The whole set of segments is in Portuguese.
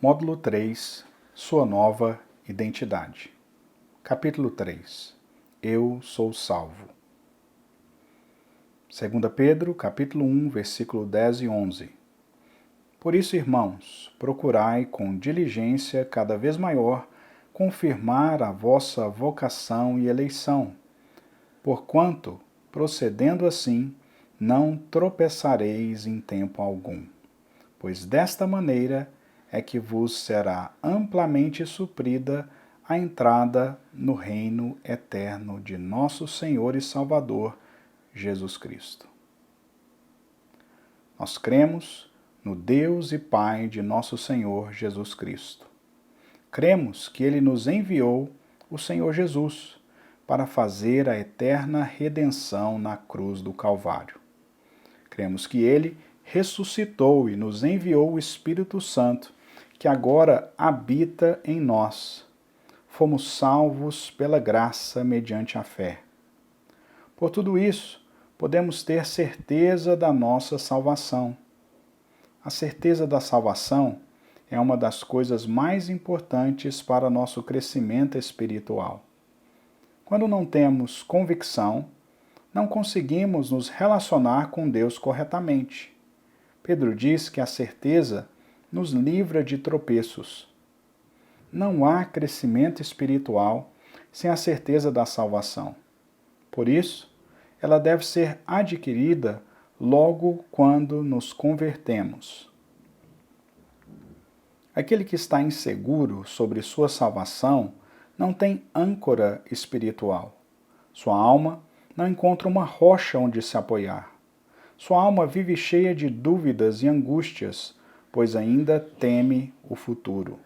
Módulo 3. Sua nova identidade. Capítulo 3. Eu sou salvo. 2 Pedro, capítulo 1, versículo 10 e 11. Por isso, irmãos, procurai com diligência cada vez maior confirmar a vossa vocação e eleição, porquanto, procedendo assim, não tropeçareis em tempo algum, pois desta maneira é que vos será amplamente suprida a entrada no reino eterno de nosso Senhor e Salvador, Jesus Cristo. Nós cremos no Deus e Pai de nosso Senhor Jesus Cristo. Cremos que Ele nos enviou o Senhor Jesus para fazer a eterna redenção na cruz do Calvário. Cremos que Ele ressuscitou e nos enviou o Espírito Santo, que agora habita em nós. Fomos salvos pela graça mediante a fé. Por tudo isso, podemos ter certeza da nossa salvação. A certeza da salvação é uma das coisas mais importantes para nosso crescimento espiritual. Quando não temos convicção, não conseguimos nos relacionar com Deus corretamente. Pedro diz que a certeza nos livra de tropeços. Não há crescimento espiritual sem a certeza da salvação. Por isso, ela deve ser adquirida logo quando nos convertemos. Aquele que está inseguro sobre sua salvação não tem âncora espiritual. Sua alma não encontra uma rocha onde se apoiar. Sua alma vive cheia de dúvidas e angústias, pois ainda teme o futuro.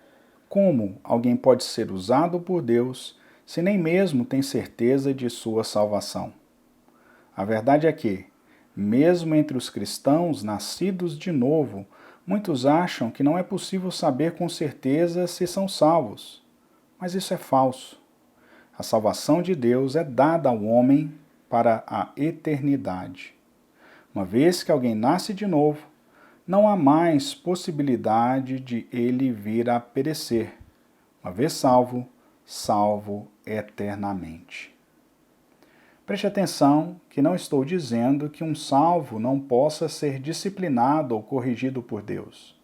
Como alguém pode ser usado por Deus se nem mesmo tem certeza de sua salvação? A verdade é que, mesmo entre os cristãos nascidos de novo, muitos acham que não é possível saber com certeza se são salvos. Mas isso é falso. A salvação de Deus é dada ao homem para a eternidade. Uma vez que alguém nasce de novo, não há mais possibilidade de ele vir a perecer. Uma vez salvo, salvo eternamente. Preste atenção que não estou dizendo que um salvo não possa ser disciplinado ou corrigido por Deus.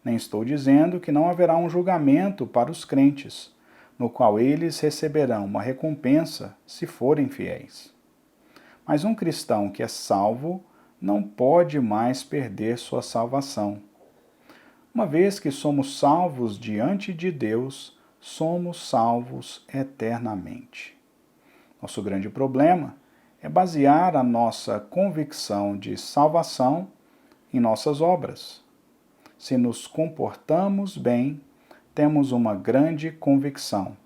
Nem estou dizendo que não haverá um julgamento para os crentes, no qual eles receberão uma recompensa se forem fiéis. Mas um cristão que é salvo não pode mais perder sua salvação. Uma vez que somos salvos diante de Deus, somos salvos eternamente. Nosso grande problema é basear a nossa convicção de salvação em nossas obras. Se nos comportamos bem, temos uma grande convicção.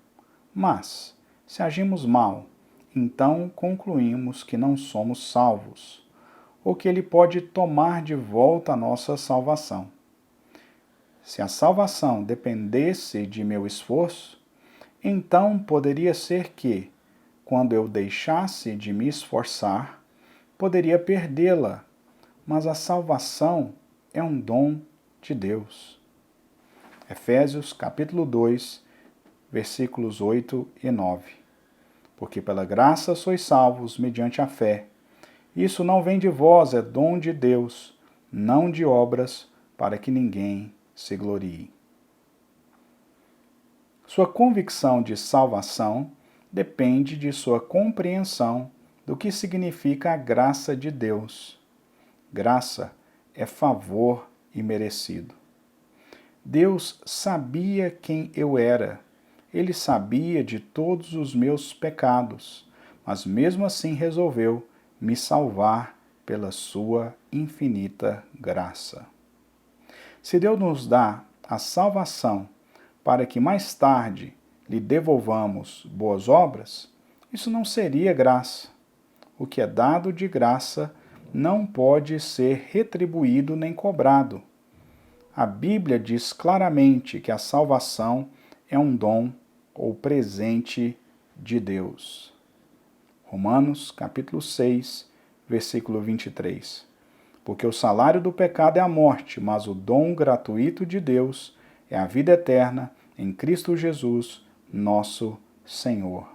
Mas, se agimos mal, então concluímos que não somos salvos, ou que Ele pode tomar de volta a nossa salvação. Se a salvação dependesse de meu esforço, então poderia ser que, quando eu deixasse de me esforçar, poderia perdê-la, mas a salvação é um dom de Deus. Efésios capítulo 2, versículos 8 e 9. Porque pela graça sois salvos mediante a fé. Isso não vem de vós, é dom de Deus, não de obras, para que ninguém se glorie. Sua convicção de salvação depende de sua compreensão do que significa a graça de Deus. Graça é favor imerecido. Deus sabia quem eu era. Ele sabia de todos os meus pecados, mas mesmo assim resolveu me salvar pela sua infinita graça. Se Deus nos dá a salvação para que mais tarde lhe devolvamos boas obras, isso não seria graça. O que é dado de graça não pode ser retribuído nem cobrado. A Bíblia diz claramente que a salvação é um dom ou presente de Deus. Romanos, capítulo 6, versículo 23. Porque o salário do pecado é a morte, mas o dom gratuito de Deus é a vida eterna em Cristo Jesus, nosso Senhor.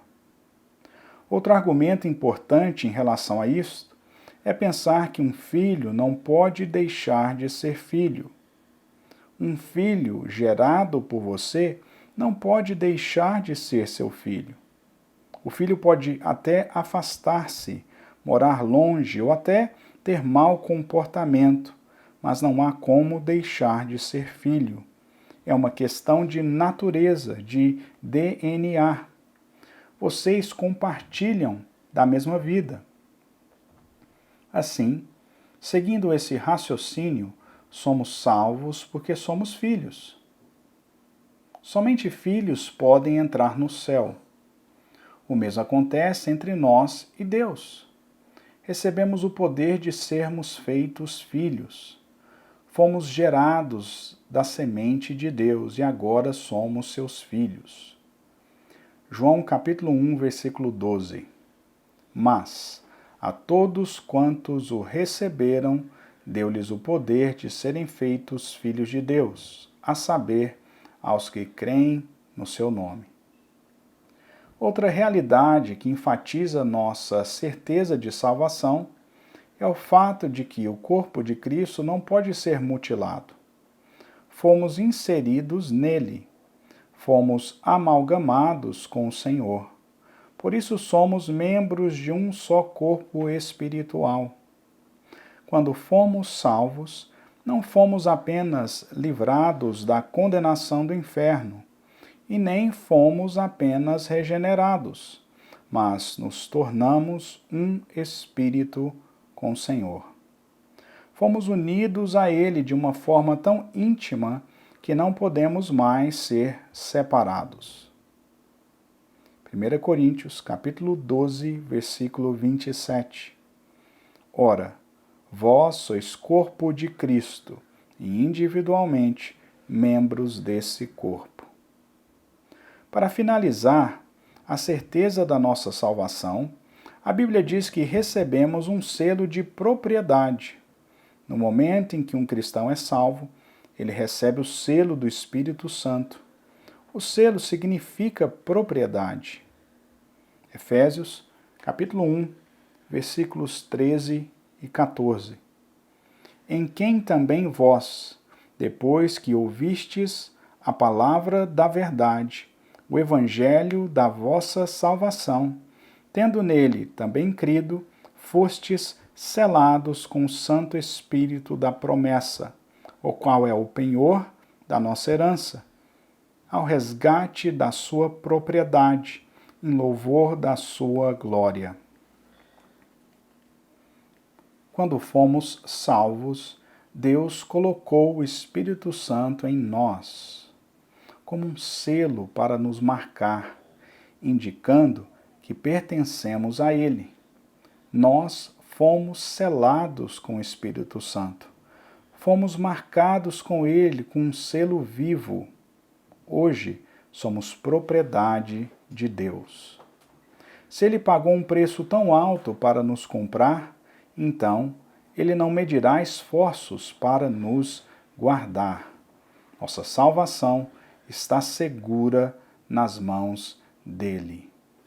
Outro argumento importante em relação a isto é pensar que um filho não pode deixar de ser filho. Um filho gerado por você não pode deixar de ser seu filho. O filho pode até afastar-se, morar longe ou até ter mau comportamento, mas não há como deixar de ser filho. É uma questão de natureza, de DNA. Vocês compartilham da mesma vida. Assim, seguindo esse raciocínio, somos salvos porque somos filhos. Somente filhos podem entrar no céu. O mesmo acontece entre nós e Deus. Recebemos o poder de sermos feitos filhos. Fomos gerados da semente de Deus e agora somos seus filhos. João capítulo 1, versículo 12. Mas a todos quantos o receberam, deu-lhes o poder de serem feitos filhos de Deus, a saber, aos que creem no seu nome. Outra realidade que enfatiza nossa certeza de salvação é o fato de que o corpo de Cristo não pode ser mutilado. Fomos inseridos nele, fomos amalgamados com o Senhor. Por isso somos membros de um só corpo espiritual. Quando fomos salvos, não fomos apenas livrados da condenação do inferno, e nem fomos apenas regenerados, mas nos tornamos um espírito com o Senhor. Fomos unidos a Ele de uma forma tão íntima que não podemos mais ser separados. 1 Coríntios, capítulo 12, versículo 27. Ora, vós sois corpo de Cristo e individualmente membros desse corpo. Para finalizar, a certeza da nossa salvação, a Bíblia diz que recebemos um selo de propriedade. No momento em que um cristão é salvo, ele recebe o selo do Espírito Santo. O selo significa propriedade. Efésios, capítulo 1, versículos 13 e 14. Em quem também vós, depois que ouvistes a palavra da verdade, o evangelho da vossa salvação, tendo nele também crido, fostes selados com o Santo Espírito da promessa, o qual é o penhor da nossa herança, ao resgate da sua propriedade, em louvor da sua glória. Quando fomos salvos, Deus colocou o Espírito Santo em nós, como um selo para nos marcar, indicando que pertencemos a Ele. Nós fomos selados com o Espírito Santo. Fomos marcados com Ele com um selo vivo. Hoje somos propriedade de Deus. Se Ele pagou um preço tão alto para nos comprar, então Ele não medirá esforços para nos guardar. Nossa salvação está segura nas mãos dele.